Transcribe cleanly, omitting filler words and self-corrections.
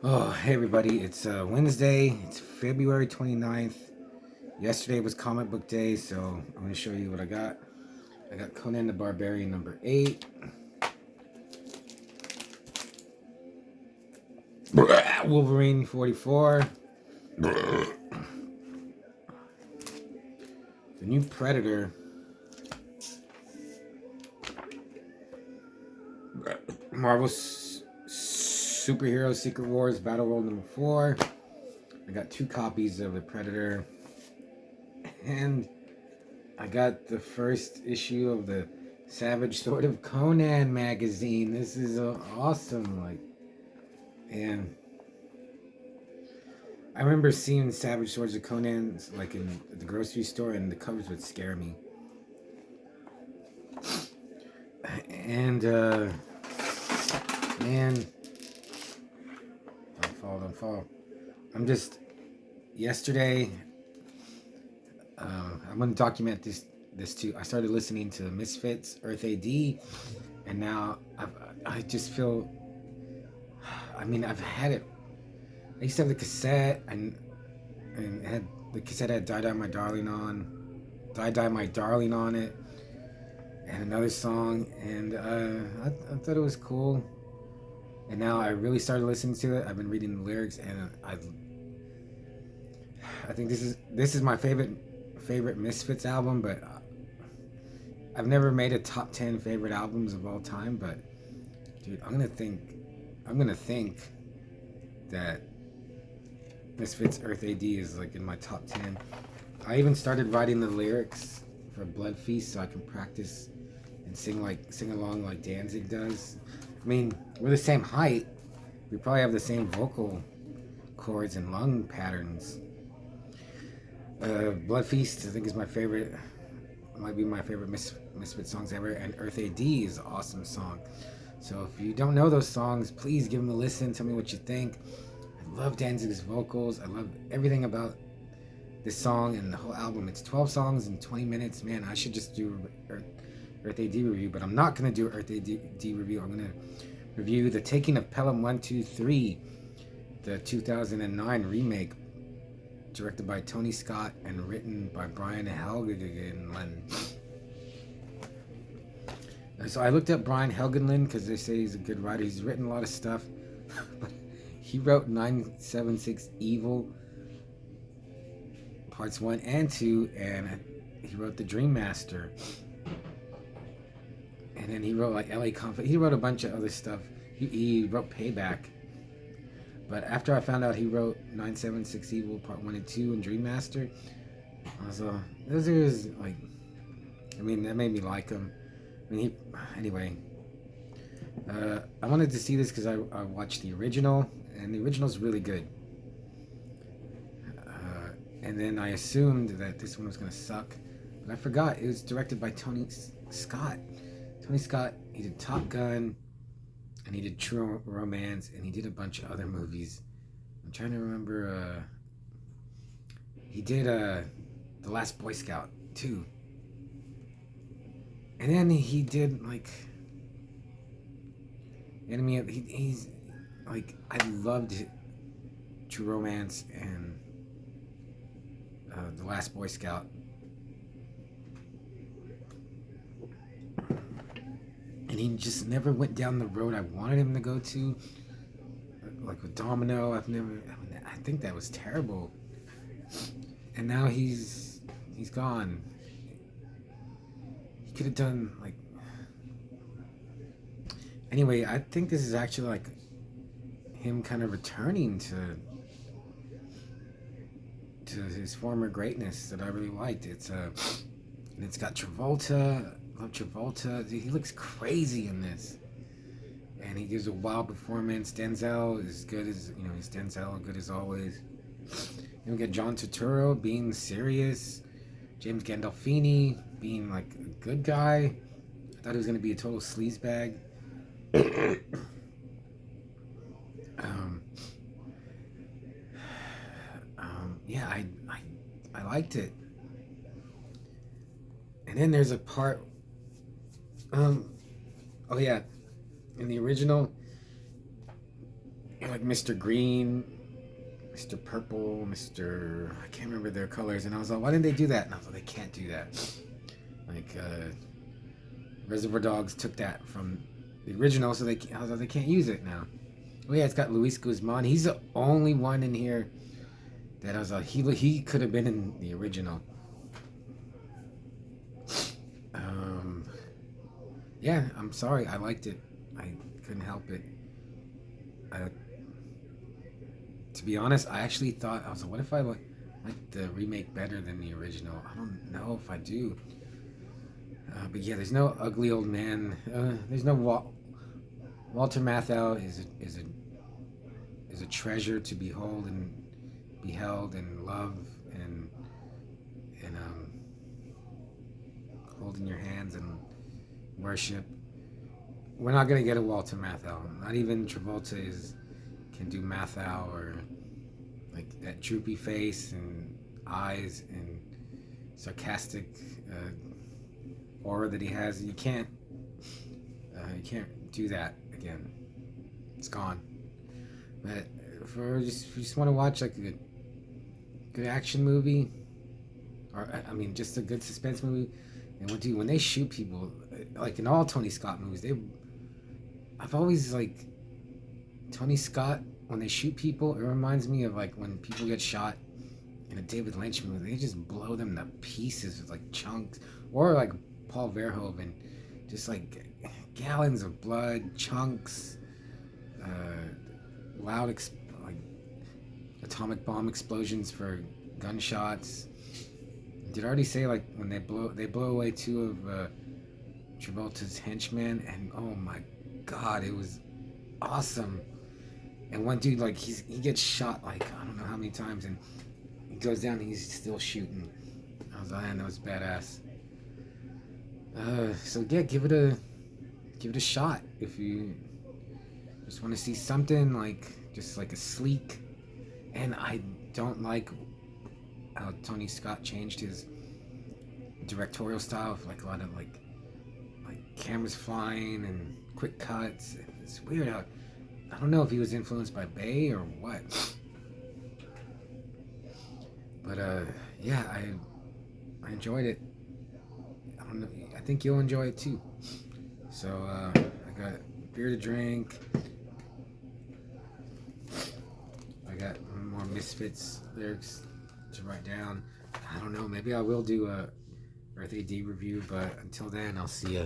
Oh, hey everybody, it's Wednesday, it's February 29th. Yesterday was comic book day, so I'm going to show you what I got. I got Conan the Barbarian number 8. Wolverine 44. The new Predator. Marvel Superhero Secret Wars Battle World number 4. I got 2 copies of the Predator. And I got the first issue of the Savage Sword of Conan magazine. This is awesome. And I remember seeing Savage Swords of Conan like in the grocery store, and the covers would scare me. And man, don't fall. I'm just yesterday. I'm gonna document this too. I started listening to Misfits, Earth AD, and now I just feel. I mean, I've had it. I used to have the cassette, and had the cassette had Die Die My Darling on it, and another song, and I thought it was cool. And now I really started listening to it. I've been reading the lyrics, and I think this is my favorite Misfits album, but I've never made a top 10 favorite albums of all time. But dude, I'm gonna think that Misfits Earth AD is like in my top 10. I even started writing the lyrics for Blood Feast so I can practice and sing along like Danzig does. I mean, we're the same height. We probably have the same vocal chords and lung patterns. Blood Feast, I think, is my favorite. Might be my favorite Misfit songs ever. And Earth AD is an awesome song. So if you don't know those songs, please give them a listen. Tell me what you think. I love Danzig's vocals. I love everything about this song and the whole album. It's 12 songs in 20 minutes. Man, I should just do Earth AD review, but I'm not going to do Earth AD review. I'm going to review the Taking of Pelham 1, 2, 3, the 2009 remake, directed by Tony Scott and written by Brian Helgeland. So I looked up Brian Helgeland because they say he's a good writer. He's written a lot of stuff. But he wrote 976 Evil Parts 1 and 2, and he wrote The Dream Master. And then he wrote like LA Conflict. He wrote a bunch of other stuff. He wrote Payback. But after I found out he wrote 976 Evil Part 1 and 2 and Dream Master, I was those are his, like, I mean, that made me like him. I mean, anyway. I wanted to see this because I watched the original, and the original's really good. And then I assumed that this one was going to suck, but I forgot it was directed by Tony Scott. Tony Scott, he did Top Gun, and he did True Romance, and he did a bunch of other movies. I'm trying to remember. He did The Last Boy Scout too, and then he did like Enemy of. He's like, I loved True Romance and The Last Boy Scout. And he just never went down the road I wanted him to go to. Like with Domino, I think that was terrible. And now he's gone. He could have done like. Anyway, I think this is actually like him kind of returning to his former greatness that I really liked. It's got Travolta. I love Travolta. Dude, he looks crazy in this, and he gives a wild performance. Denzel is good as he's Denzel, good as always. Then we get John Turturro being serious, James Gandolfini being like a good guy. I thought he was gonna be a total sleazebag. Yeah, I liked it. And then there's a part. Oh yeah, in the original, like Mr. Green, Mr. Purple, I can't remember their colors, and I was like, why didn't they do that? And I was like, they can't do that. Like Reservoir Dogs took that from the original, so I was like, they can't use it now. Oh yeah, it's got Luis Guzman. He's the only one in here that I was like, he could have been in the original. Yeah, I'm sorry. I liked it. I couldn't help it. I, to be honest, I actually thought, I was like, what if I like the remake better than the original? I don't know if I do. But yeah, there's no ugly old man. There's no Walter Matthau is a treasure to behold and beheld and love and hold in your hands and worship. We're not gonna get a Walter Matthau. Not even Travolta can do Matthau, or like that droopy face and eyes and sarcastic aura that he has. You can't do that again. It's gone. But if you just want to watch like a good action movie, or I mean, just a good suspense movie, and when they shoot people, like in all Tony Scott movies, I've always like Tony Scott, when they shoot people, it reminds me of like when people get shot in a David Lynch movie. They just blow them to pieces with like chunks, or like Paul Verhoeven, just like gallons of blood, chunks, loud like atomic bomb explosions for gunshots. Did I already say like when they blow away two of Travolta's henchmen, and oh my god, it was awesome. And one dude, like he gets shot like I don't know how many times, and he goes down and he's still shooting. I was like, man, that was badass. So yeah, give it a shot if you just want to see something like just like a sleek. And I don't like how Tony Scott changed his directorial style, like a lot of like cameras flying and quick cuts. It's weird how, I don't know if he was influenced by Bay or what. But yeah, I enjoyed it. I don't know. I think you'll enjoy it too. So I got beer to drink. I got more Misfits lyrics to write down. I don't know. Maybe I will do a Earth AD review, but until then, I'll see ya.